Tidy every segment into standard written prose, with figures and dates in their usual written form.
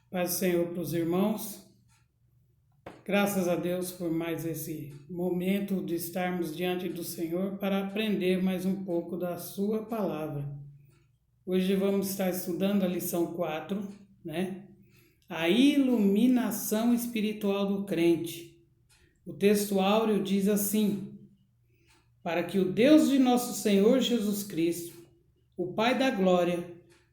Paz do Senhor para os irmãos. Graças a Deus por mais esse momento de estarmos diante do Senhor para aprender mais um pouco da sua palavra. Hoje vamos estar estudando a lição 4, né? A iluminação espiritual do crente. O texto áureo diz assim: para que o Deus de nosso Senhor Jesus Cristo, o Pai da glória,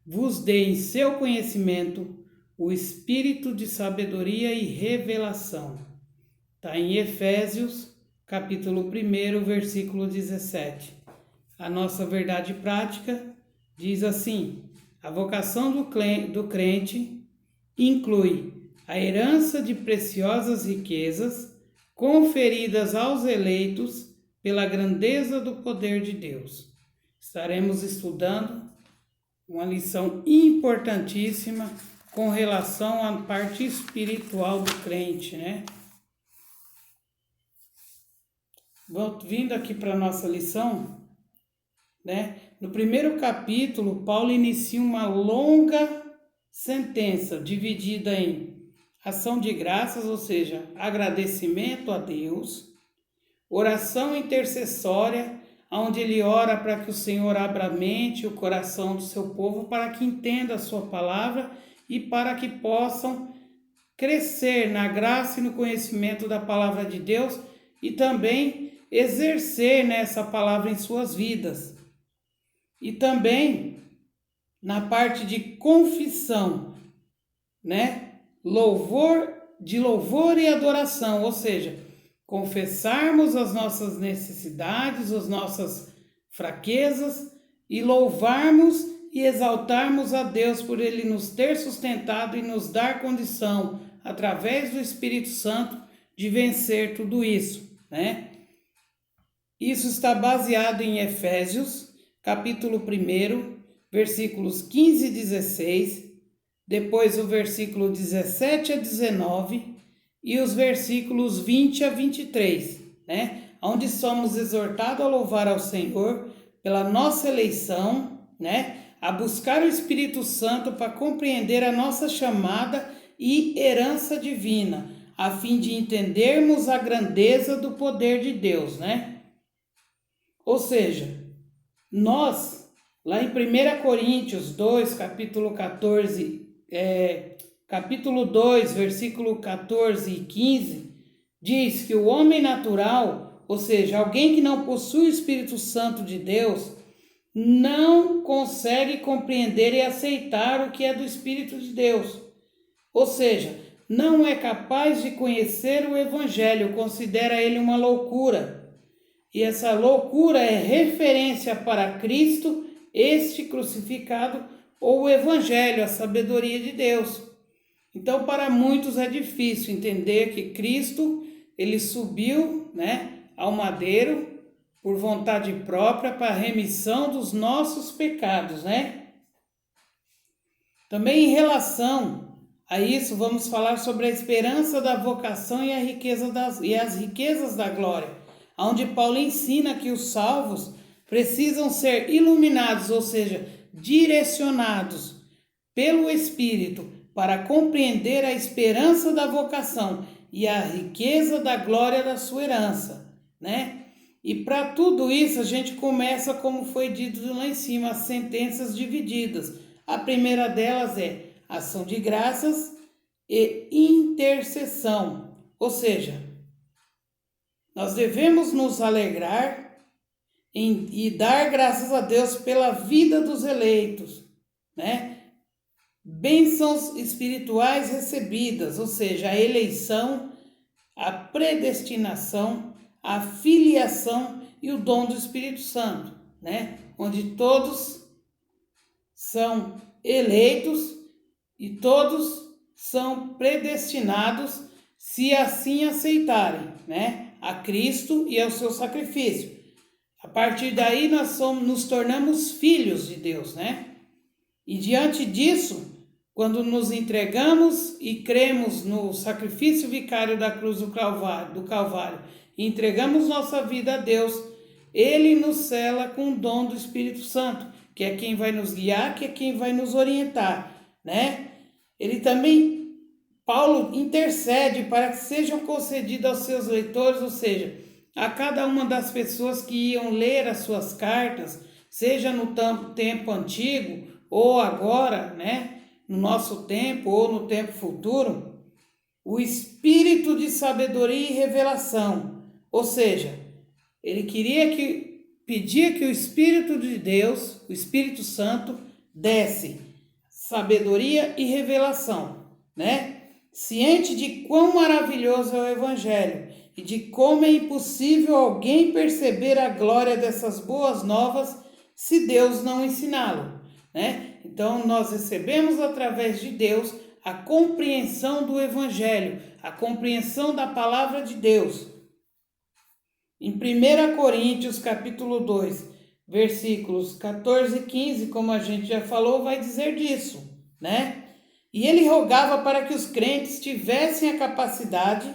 vos dê em seu conhecimento o espírito de sabedoria e revelação. Está em Efésios, capítulo 1, versículo 17. A nossa verdade prática diz assim: a vocação do crente inclui a herança de preciosas riquezas conferidas aos eleitos pela grandeza do poder de Deus. Estaremos estudando uma lição importantíssima com relação à parte espiritual do crente, né? Vindo aqui para a nossa lição, né? No primeiro capítulo, Paulo inicia uma longa sentença dividida em ação de graças, ou seja, agradecimento a Deus, oração intercessória, onde ele ora para que o Senhor abra a mente e o coração do seu povo para que entenda a sua palavra e para que possam crescer na graça e no conhecimento da palavra de Deus e também exercer nessa palavra em suas vidas. E também na parte de confissão, né? Louvor e adoração, ou seja, confessarmos as nossas necessidades, as nossas fraquezas e louvarmos e exaltarmos a Deus por Ele nos ter sustentado e nos dar condição, através do Espírito Santo, de vencer tudo isso, né? Isso está baseado em Efésios, capítulo 1, versículos 15 e 16, depois o versículo 17 a 19 e os versículos 20 a 23, né? Onde somos exortados a louvar ao Senhor pela nossa eleição, né? A buscar o Espírito Santo para compreender a nossa chamada e herança divina, a fim de entendermos a grandeza do poder de Deus, né? Ou seja, nós, lá em 1 Coríntios 2, capítulo 2, versículo 14 e 15, diz que o homem natural, ou seja, alguém que não possui o Espírito Santo de Deus, não consegue compreender e aceitar o que é do Espírito de Deus. Ou seja, não é capaz de conhecer o Evangelho, considera ele uma loucura. E essa loucura é referência para Cristo, este crucificado, ou o Evangelho, a sabedoria de Deus. Então, para muitos é difícil entender que Cristo, ele subiu, né, ao madeiro, por vontade própria, para a remissão dos nossos pecados, né? Também em relação a isso, vamos falar sobre a esperança da vocação e as riquezas da glória, onde Paulo ensina que os salvos precisam ser iluminados, ou seja, direcionados pelo Espírito para compreender a esperança da vocação e a riqueza da glória da sua herança, né? E para tudo isso a gente começa, como foi dito lá em cima, as sentenças divididas. A primeira delas é ação de graças e intercessão. Ou seja, nós devemos nos alegrar e dar graças a Deus pela vida dos eleitos, né? Bênçãos espirituais recebidas, ou seja, a eleição, a predestinação, a filiação e o dom do Espírito Santo, né? Onde todos são eleitos e todos são predestinados, se assim aceitarem, né? A Cristo e ao seu sacrifício. A partir daí nós nos tornamos filhos de Deus, né? E diante disso, quando nos entregamos e cremos no sacrifício vicário da cruz do Calvário, e entregamos nossa vida a Deus, Ele nos sela com o dom do Espírito Santo, que é quem vai nos guiar, que é quem vai nos orientar, né? Ele também Paulo intercede para que sejam concedidos aos seus leitores, ou seja, a cada uma das pessoas que iam ler as suas cartas, seja no tempo antigo ou agora, né, no nosso tempo ou no tempo futuro, o espírito de sabedoria e revelação. Ou seja, ele pedia que o Espírito de Deus, o Espírito Santo, desse sabedoria e revelação, né? Ciente de quão maravilhoso é o Evangelho e de como é impossível alguém perceber a glória dessas boas novas se Deus não ensiná-lo, né? Então, nós recebemos através de Deus a compreensão do Evangelho, a compreensão da palavra de Deus. Em 1 Coríntios, capítulo 2, versículos 14 e 15, como a gente já falou, vai dizer disso, né? E ele rogava para que os crentes tivessem a capacidade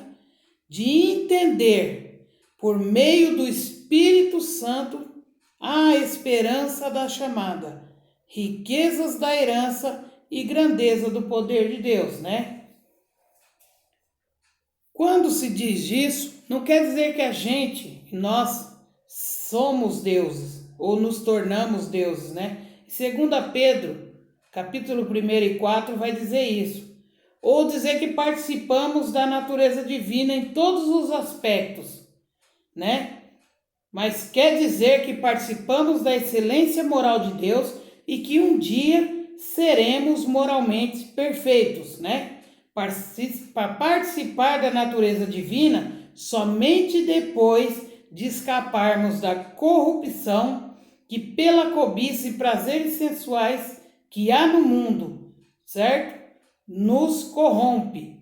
de entender, por meio do Espírito Santo, a esperança da chamada, riquezas da herança e grandeza do poder de Deus, né? Quando se diz isso, não quer dizer que nós somos deuses ou nos tornamos deuses, né? 2 Pedro, capítulo 1 e 4 vai dizer isso. Ou dizer que participamos da natureza divina em todos os aspectos, né? Mas quer dizer que participamos da excelência moral de Deus e que um dia seremos moralmente perfeitos, né? Para participar da natureza divina somente depois de escaparmos da corrupção que pela cobiça e prazeres sensuais que há no mundo, certo? Nos corrompe,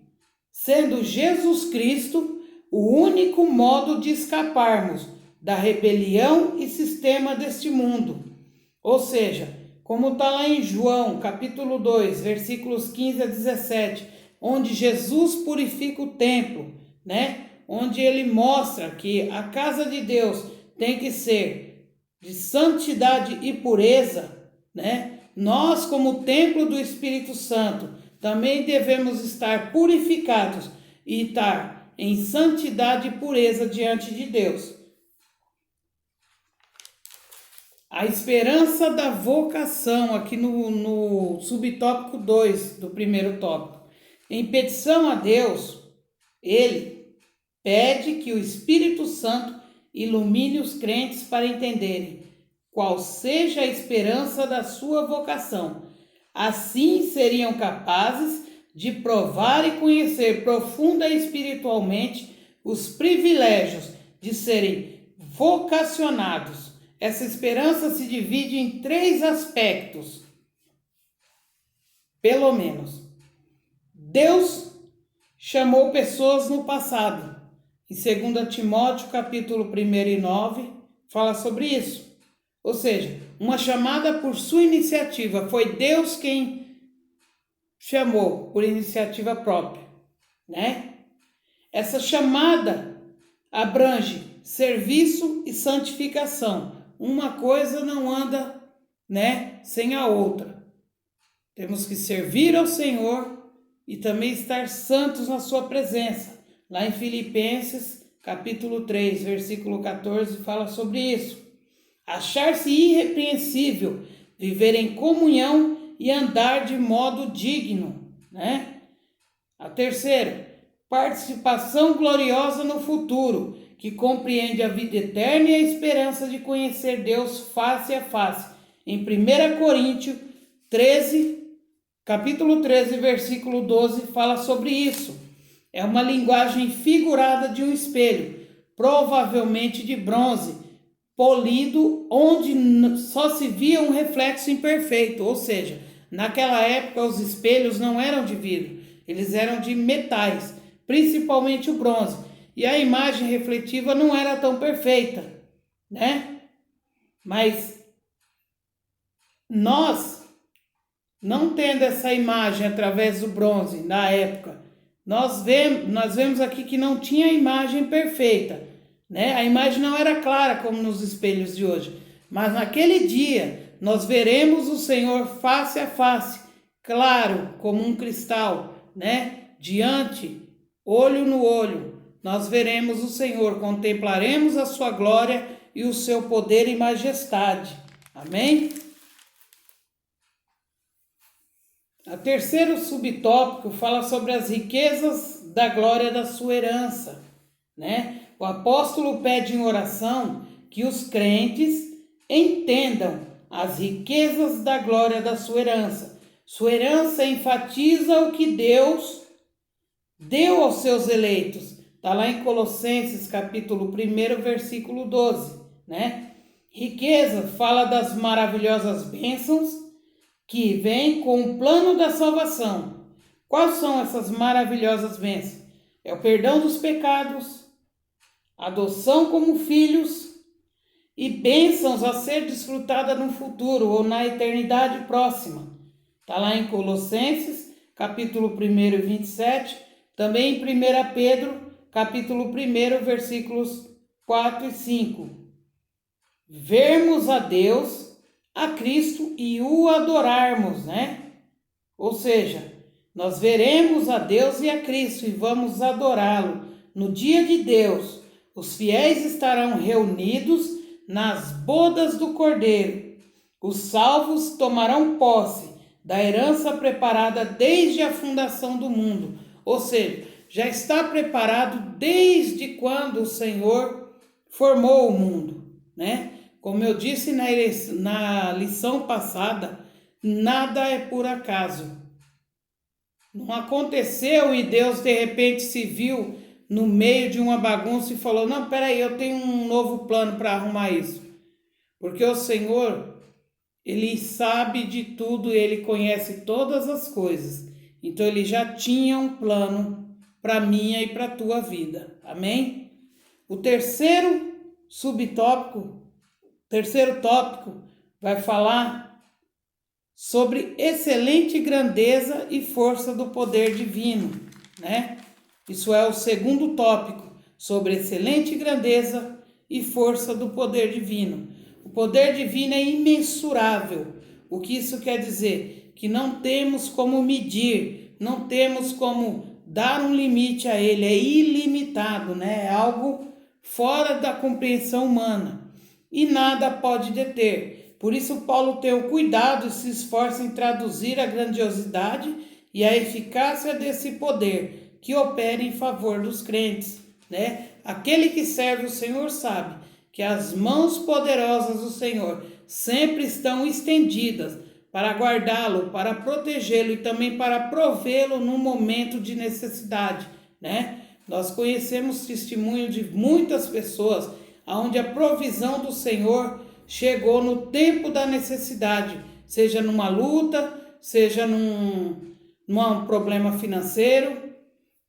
sendo Jesus Cristo o único modo de escaparmos da rebelião e sistema deste mundo. Ou seja, como está lá em João, capítulo 2, versículos 15 a 17, onde Jesus purifica o templo, né? Onde ele mostra que a casa de Deus tem que ser de santidade e pureza, né? Nós, como templo do Espírito Santo, também devemos estar purificados e estar em santidade e pureza diante de Deus. A esperança da vocação, aqui no subtópico 2 do primeiro tópico. Em petição a Deus, ele pede que o Espírito Santo ilumine os crentes para entenderem qual seja a esperança da sua vocação. Assim seriam capazes de provar e conhecer profunda e espiritualmente os privilégios de serem vocacionados. Essa esperança se divide em 3 aspectos, pelo menos. Deus chamou pessoas no passado. Em 2 Timóteo, capítulo 1 e 9, fala sobre isso. Ou seja, uma chamada por sua iniciativa. Foi Deus quem chamou por iniciativa própria, né? Essa chamada abrange serviço e santificação. Uma coisa não anda, né, sem a outra. Temos que servir ao Senhor e também estar santos na sua presença. Lá em Filipenses, capítulo 3, versículo 14, fala sobre isso. Achar-se irrepreensível, viver em comunhão e andar de modo digno, né? A terceira, participação gloriosa no futuro, que compreende a vida eterna e a esperança de conhecer Deus face a face. Em 1 Coríntios 13, capítulo 13, versículo 12, fala sobre isso. É uma linguagem figurada de um espelho, provavelmente de bronze, polido, onde só se via um reflexo imperfeito. Ou seja, naquela época os espelhos não eram de vidro, eles eram de metais, principalmente o bronze. E a imagem refletiva não era tão perfeita, né? Mas nós, não tendo essa imagem através do bronze na época, nós vemos aqui que não tinha imagem perfeita, né? A imagem não era clara como nos espelhos de hoje, mas naquele dia nós veremos o Senhor face a face, claro como um cristal, né? diante, olho no olho, nós veremos o Senhor, contemplaremos a sua glória e o seu poder e majestade. Amém? O terceiro subtópico fala sobre as riquezas da glória da sua herança, né? O apóstolo pede em oração que os crentes entendam as riquezas da glória da sua herança. Sua herança enfatiza o que Deus deu aos seus eleitos. Está lá em Colossenses, capítulo 1, versículo 12, né? Riqueza fala das maravilhosas bênçãos que vêm com o plano da salvação. Quais são essas maravilhosas bênçãos? É o perdão dos pecados, adoção como filhos e bênçãos a ser desfrutada no futuro ou na eternidade próxima. Está lá em Colossenses, capítulo 1, 27, também em 1 Pedro, capítulo 1, versículos 4 e 5. Vermos a Deus, a Cristo e o adorarmos, né? Ou seja, nós veremos a Deus e a Cristo e vamos adorá-lo. No dia de Deus, os fiéis estarão reunidos nas bodas do Cordeiro. Os salvos tomarão posse da herança preparada desde a fundação do mundo. Ou seja, já está preparado desde quando o Senhor formou o mundo, né? Como eu disse na lição passada, nada é por acaso. Não aconteceu e Deus de repente se viu no meio de uma bagunça e falou, não, peraí, eu tenho um novo plano para arrumar isso. Porque o Senhor, Ele sabe de tudo, Ele conhece todas as coisas. Então Ele já tinha um plano para a minha e para a tua vida. Amém? O terceiro tópico vai falar sobre excelente grandeza e força do poder divino, né? Isso é o segundo tópico, sobre excelente grandeza e força do poder divino. O poder divino é imensurável. O que isso quer dizer? Que não temos como medir, não temos como dar um limite a ele, é ilimitado, né? É algo fora da compreensão humana. E nada pode deter. Por isso Paulo tem o cuidado e se esforça em traduzir a grandiosidade e a eficácia desse poder que opera em favor dos crentes, né? Aquele que serve o Senhor sabe que as mãos poderosas do Senhor sempre estão estendidas para guardá-lo, para protegê-lo e também para provê-lo no momento de necessidade, né? Nós conhecemos testemunho de muitas pessoas onde a provisão do Senhor chegou no tempo da necessidade, seja numa luta, seja num problema financeiro.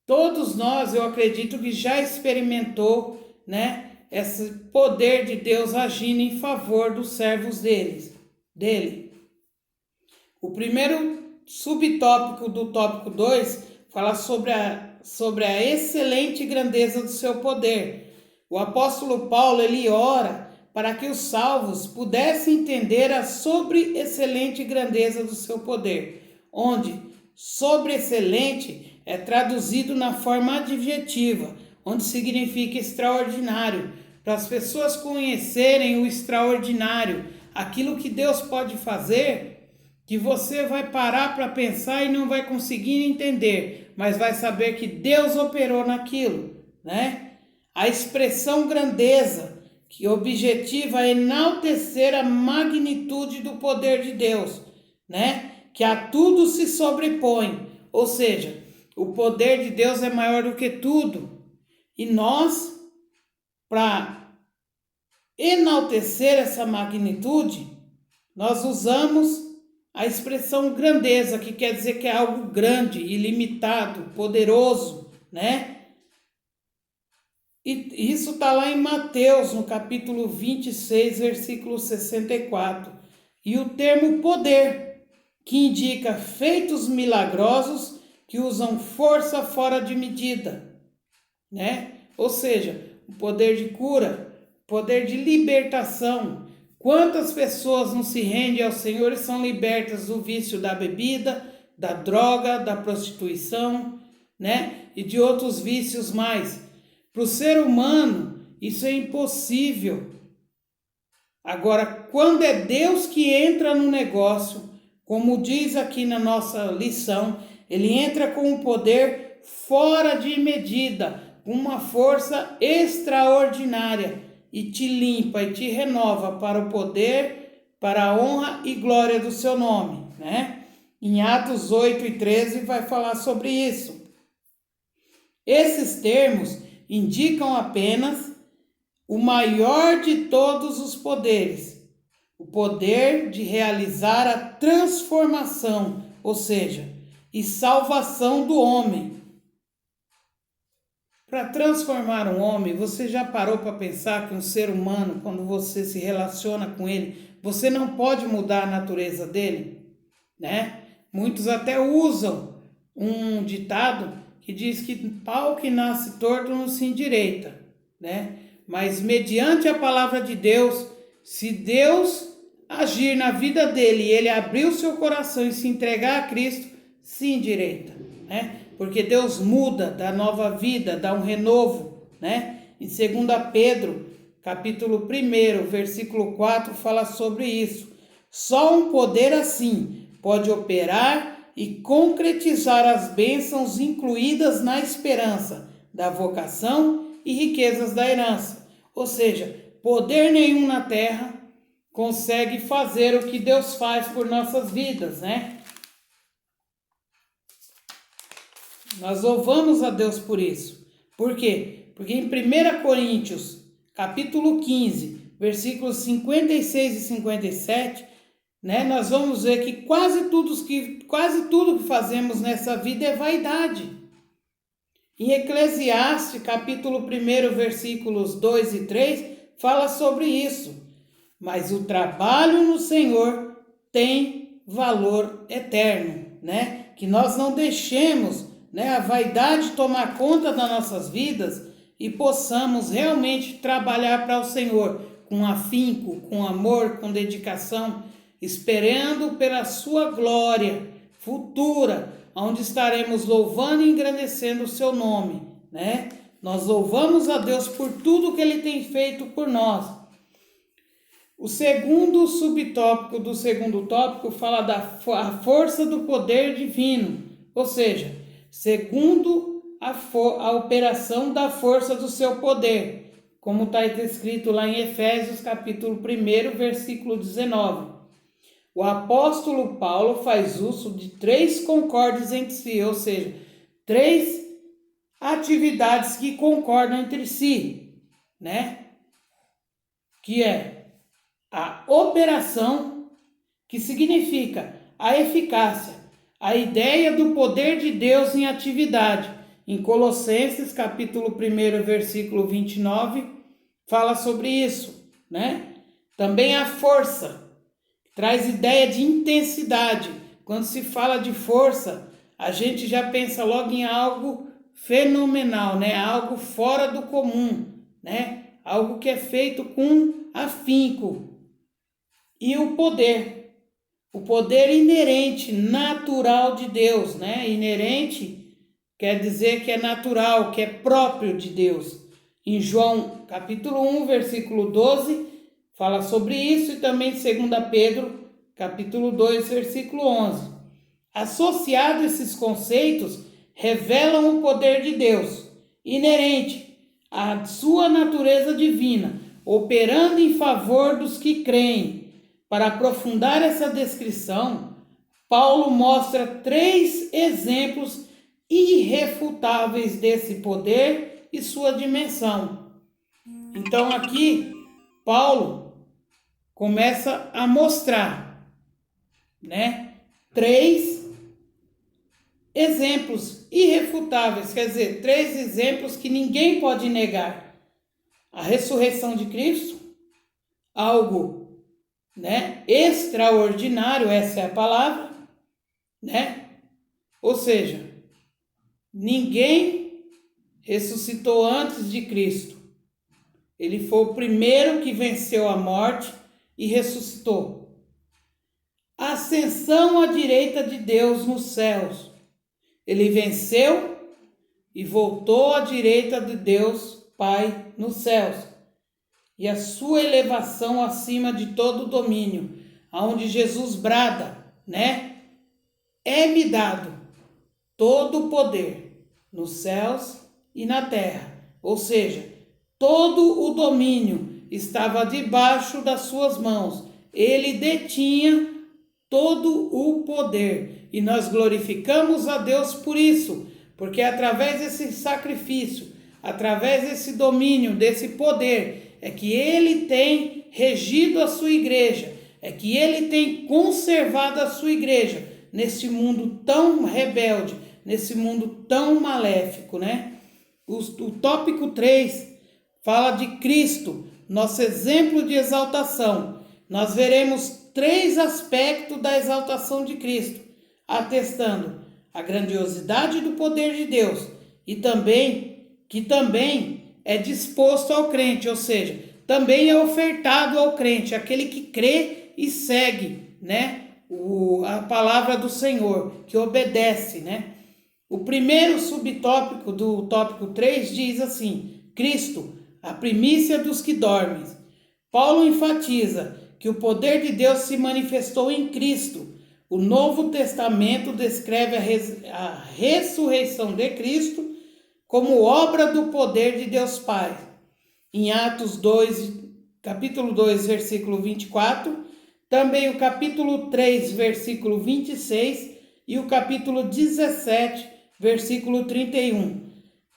Todos nós, eu acredito que já experimentou, né, esse poder de Deus agindo em favor dos servos dele. O primeiro subtópico do tópico 2 fala sobre a excelente grandeza do seu poder. O apóstolo Paulo, ele ora para que os salvos pudessem entender a sobre-excelente grandeza do seu poder, onde sobre-excelente é traduzido na forma adjetiva, onde significa extraordinário, para as pessoas conhecerem o extraordinário, aquilo que Deus pode fazer, que você vai parar para pensar e não vai conseguir entender, mas vai saber que Deus operou naquilo, né? A expressão grandeza, que objetiva enaltecer a magnitude do poder de Deus, né? Que a tudo se sobrepõe, ou seja, o poder de Deus é maior do que tudo. E nós, para enaltecer essa magnitude, nós usamos a expressão grandeza, que quer dizer que é algo grande, ilimitado, poderoso, né? E isso está lá em Mateus, no capítulo 26, versículo 64. E o termo poder, que indica feitos milagrosos que usam força fora de medida, né? Ou seja, o poder de cura, poder de libertação. Quantas pessoas não se rendem ao Senhor e são libertas do vício da bebida, da droga, da prostituição, né? E de outros vícios mais. Para o ser humano, isso é impossível. Agora, quando é Deus que entra no negócio, como diz aqui na nossa lição, ele entra com um poder fora de medida, com uma força extraordinária e te limpa e te renova para o poder, para a honra e glória do seu nome, né? Em Atos 8:13 vai falar sobre isso. Esses termos indicam apenas o maior de todos os poderes, o poder de realizar a transformação, ou seja, e salvação do homem. Para transformar um homem, você já parou para pensar que um ser humano, quando você se relaciona com ele, você não pode mudar a natureza dele, né? Muitos até usam um ditado que diz que pau que nasce torto não se endireita, né? Mas mediante a palavra de Deus, se Deus agir na vida dele e ele abrir o seu coração e se entregar a Cristo, se endireita, né? Porque Deus muda, dá nova vida, dá um renovo, né? Em 2 Pedro, capítulo 1, versículo 4, fala sobre isso. Só um poder assim pode operar e concretizar as bênçãos incluídas na esperança da vocação e riquezas da herança. Ou seja, poder nenhum na terra consegue fazer o que Deus faz por nossas vidas, né? Nós louvamos a Deus por isso. Por quê? Porque em 1 Coríntios, capítulo 15, versículos 56 e 57, né, nós vamos ver que quase tudo que fazemos nessa vida é vaidade. Em Eclesiastes, capítulo 1, versículos 2 e 3, fala sobre isso. Mas o trabalho no Senhor tem valor eterno, né? Que nós não deixemos, né, a vaidade tomar conta das nossas vidas e possamos realmente trabalhar para o Senhor com afinco, com amor, com dedicação, esperando pela sua glória futura, onde estaremos louvando e engrandecendo o seu nome, né? Nós louvamos a Deus por tudo que ele tem feito por nós. O segundo subtópico do segundo tópico fala da força do poder divino, ou seja, segundo a operação da força do seu poder, como está escrito lá em Efésios capítulo 1, versículo 19. O apóstolo Paulo faz uso de 3 concordes entre si, ou seja, 3 atividades que concordam entre si, né? Que é a operação, que significa a eficácia, a ideia do poder de Deus em atividade. Em Colossenses, capítulo 1, versículo 29, fala sobre isso, né? Também a força, traz ideia de intensidade. Quando se fala de força, a gente já pensa logo em algo fenomenal, né? Algo fora do comum, né? Algo que é feito com afinco. E o poder inerente, natural de Deus, né? Inerente quer dizer que é natural, que é próprio de Deus. Em João capítulo 1, versículo 12, fala sobre isso, e também 2 Pedro, capítulo 2, versículo 11. Associados esses conceitos, revelam o poder de Deus, inerente à sua natureza divina, operando em favor dos que creem. Para aprofundar essa descrição, Paulo mostra 3 exemplos irrefutáveis desse poder e sua dimensão. Então aqui, Paulo começa a mostrar, né, 3 exemplos irrefutáveis, quer dizer, 3 exemplos que ninguém pode negar. A ressurreição de Cristo, algo, né, extraordinário, essa é a palavra, né? Ou seja, ninguém ressuscitou antes de Cristo. Ele foi o primeiro que venceu a morte e ressuscitou. Ascensão à direita de Deus nos céus. Ele venceu e voltou à direita de Deus Pai nos céus. E a sua elevação acima de todo domínio, aonde Jesus brada, né? É-me dado todo o poder nos céus e na terra. Ou seja, todo o domínio estava debaixo das suas mãos. Ele detinha todo o poder. E nós glorificamos a Deus por isso, porque através desse sacrifício, através desse domínio, desse poder, é que Ele tem regido a sua igreja, é que Ele tem conservado a sua igreja nesse mundo tão rebelde, nesse mundo tão maléfico, né? O tópico 3 fala de Cristo, nosso exemplo de exaltação. Nós veremos 3 aspectos da exaltação de Cristo, atestando a grandiosidade do poder de Deus e que também é disposto ao crente, ou seja, também é ofertado ao crente, aquele que crê e segue, né, a palavra do Senhor, que obedece, né? O primeiro subtópico do tópico 3 diz assim: Cristo, a primícia dos que dormem. Paulo enfatiza que o poder de Deus se manifestou em Cristo. O Novo Testamento descreve a ressurreição de Cristo como obra do poder de Deus Pai. Em Atos 2, capítulo 2, versículo 24, também o capítulo 3, versículo 26 e o capítulo 17, versículo 31,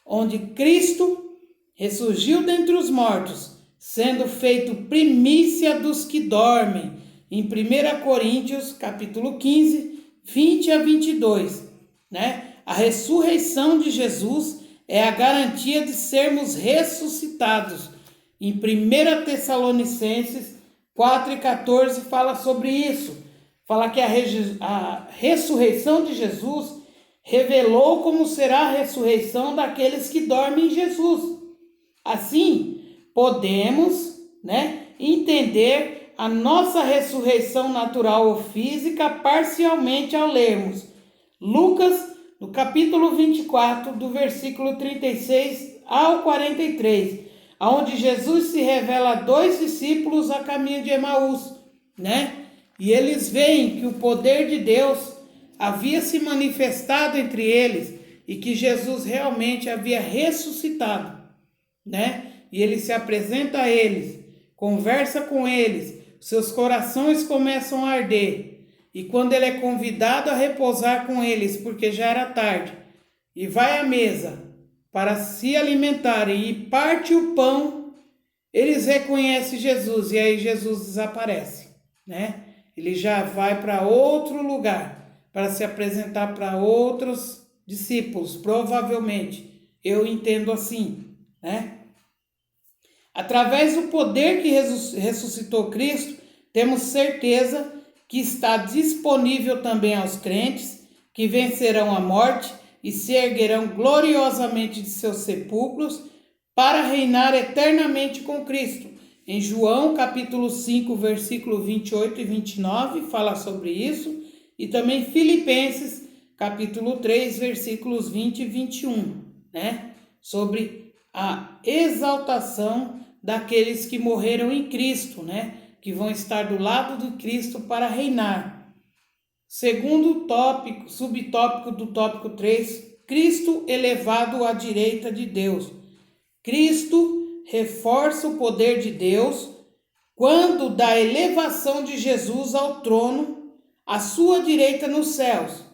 onde Cristo ressurgiu dentre os mortos, sendo feito primícia dos que dormem, em 1 Coríntios, capítulo 15, 20 a 22, né? A ressurreição de Jesus é a garantia de sermos ressuscitados. Em 1 Tessalonicenses 4 e 14 fala sobre isso. Fala que a ressurreição de Jesus revelou como será a ressurreição daqueles que dormem em Jesus. Assim, podemos, né, entender a nossa ressurreição natural ou física parcialmente ao lermos Lucas, no capítulo 24, do versículo 36 ao 43, onde Jesus se revela a 2 discípulos a caminho de Emaús, né? E eles veem que o poder de Deus havia se manifestado entre eles e que Jesus realmente havia ressuscitado, né? E ele se apresenta a eles, conversa com eles, seus corações começam a arder. E quando ele é convidado a repousar com eles, porque já era tarde, e vai à mesa para se alimentarem e parte o pão, eles reconhecem Jesus e aí Jesus desaparece, né? Ele já vai para outro lugar para se apresentar para outros discípulos, provavelmente. Eu entendo assim, né? Através do poder que ressuscitou Cristo, temos certeza que está disponível também aos crentes que vencerão a morte e se erguerão gloriosamente de seus sepulcros para reinar eternamente com Cristo. Em João capítulo 5, versículo 28 e 29 fala sobre isso, e também Filipenses capítulo 3, versículos 20 e 21, né? Sobre a exaltação daqueles que morreram em Cristo, né? Que vão estar do lado de Cristo para reinar. Segundo tópico, subtópico do tópico 3, Cristo elevado à direita de Deus. Cristo reforça o poder de Deus quando da elevação de Jesus ao trono, à sua direita nos céus.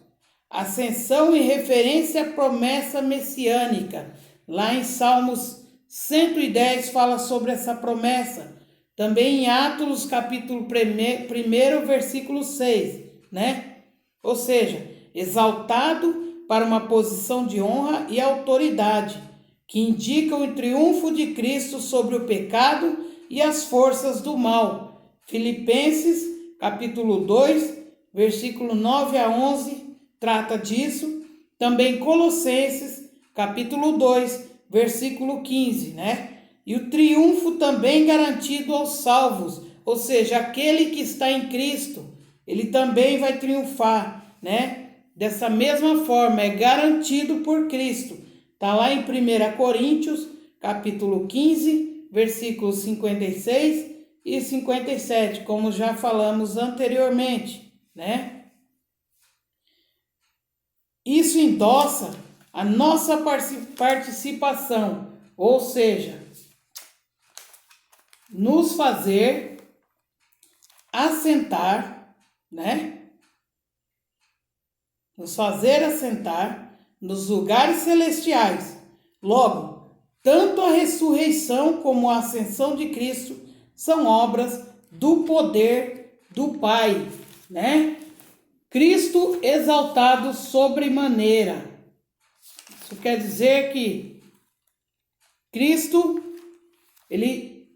Ascensão em referência à promessa messiânica. Lá em Salmos 110 fala sobre essa promessa. Também em Atos, capítulo 1, versículo 6, né? Ou seja, exaltado para uma posição de honra e autoridade, que indicam o triunfo de Cristo sobre o pecado e as forças do mal. Filipenses, capítulo 2, versículo 9 a 11, trata disso. Também Colossenses, capítulo 2, versículo 15, né? E o triunfo também garantido aos salvos, ou seja, aquele que está em Cristo, ele também vai triunfar, né? Dessa mesma forma, é garantido por Cristo. Está lá em 1 Coríntios, capítulo 15, versículos 56 e 57, como já falamos anteriormente, né? Isso endossa a nossa participação, ou seja, nos fazer assentar, né? Nos fazer assentar nos lugares celestiais. Logo, tanto a ressurreição como a ascensão de Cristo são obras do poder do Pai, né? Cristo exaltado sobremaneira. Isso quer dizer que Cristo, ele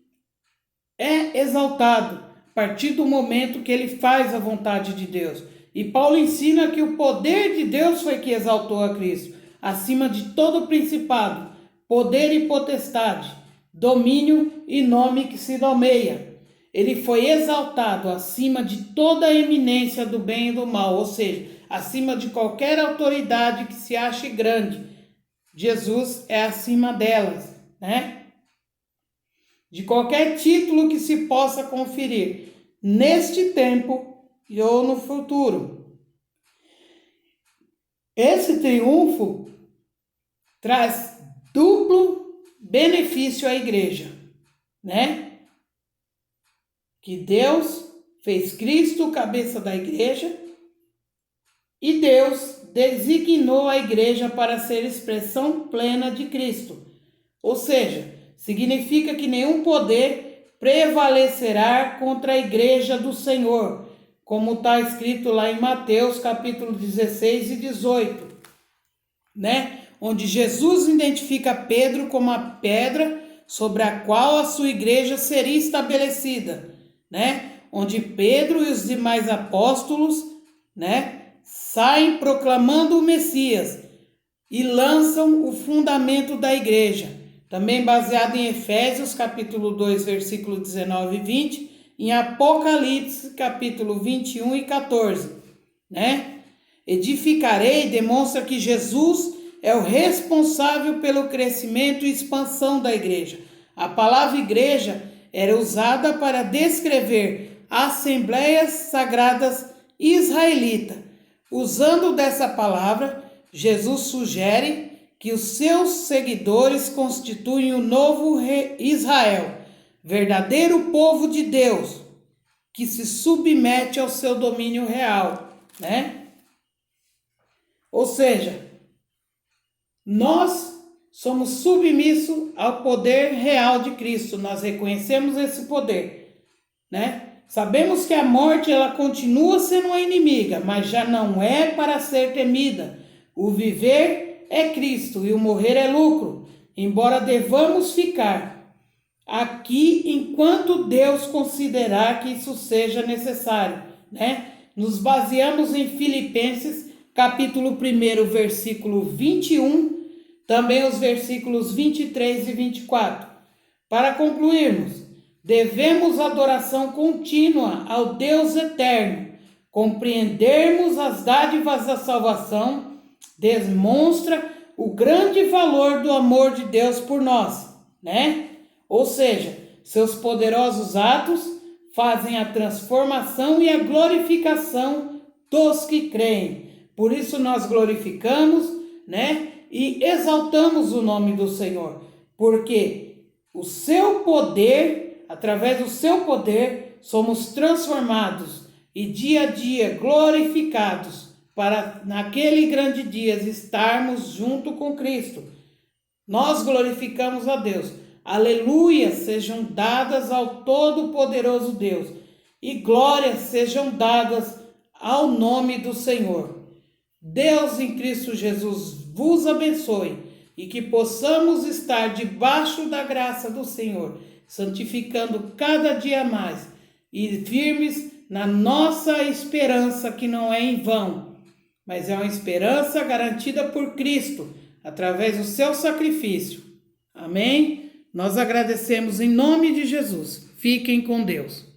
é exaltado a partir do momento que ele faz a vontade de Deus. E Paulo ensina que o poder de Deus foi que exaltou a Cristo, acima de todo principado, poder e potestade, domínio e nome que se nomeia. Ele foi exaltado acima de toda a eminência do bem e do mal, ou seja, acima de qualquer autoridade que se ache grande. Jesus é acima delas, né? De qualquer título que se possa conferir neste tempo ou no futuro. Esse triunfo traz duplo benefício à igreja, né? Que Deus fez Cristo cabeça da igreja e Deus designou a igreja para ser expressão plena de Cristo. Ou seja, significa que nenhum poder prevalecerá contra a igreja do Senhor, como está escrito lá em Mateus capítulo 16 e 18, né? Onde Jesus identifica Pedro como a pedra sobre a qual a sua igreja seria estabelecida, né? Onde Pedro e os demais apóstolos, né, saem proclamando o Messias e lançam o fundamento da igreja, também baseado em Efésios capítulo 2, versículo 19 e 20, em Apocalipse capítulo 21 e 14, né? Edificarei demonstra que Jesus é o responsável pelo crescimento e expansão da igreja. A palavra igreja era usada para descrever assembleias sagradas israelitas. Usando dessa palavra, Jesus sugere que os seus seguidores constituem o novo Israel, verdadeiro povo de Deus, que se submete ao seu domínio real, né? Ou seja, nós somos submissos ao poder real de Cristo, nós reconhecemos esse poder, né? Sabemos que a morte ela continua sendo uma inimiga, mas já não é para ser temida. O viver é Cristo e o morrer é lucro, embora devamos ficar aqui enquanto Deus considerar que isso seja necessário, né? Nos baseamos em Filipenses capítulo 1, versículo 21, também os versículos 23 e 24. Para concluirmos, devemos adoração contínua ao Deus eterno. Compreendermos as dádivas da salvação demonstra o grande valor do amor de Deus por nós, né? Ou seja, seus poderosos atos fazem a transformação e a glorificação dos que creem. Por isso nós glorificamos, né? E exaltamos o nome do Senhor, porque o seu poder, através do seu poder, somos transformados e dia a dia glorificados para naquele grande dia estarmos junto com Cristo. Nós glorificamos a Deus. Aleluia sejam dadas ao Todo-Poderoso Deus e glórias sejam dadas ao nome do Senhor. Deus em Cristo Jesus vos abençoe e que possamos estar debaixo da graça do Senhor, santificando cada dia mais e firmes na nossa esperança que não é em vão, mas é uma esperança garantida por Cristo, através do seu sacrifício. Amém? Nós agradecemos em nome de Jesus. Fiquem com Deus.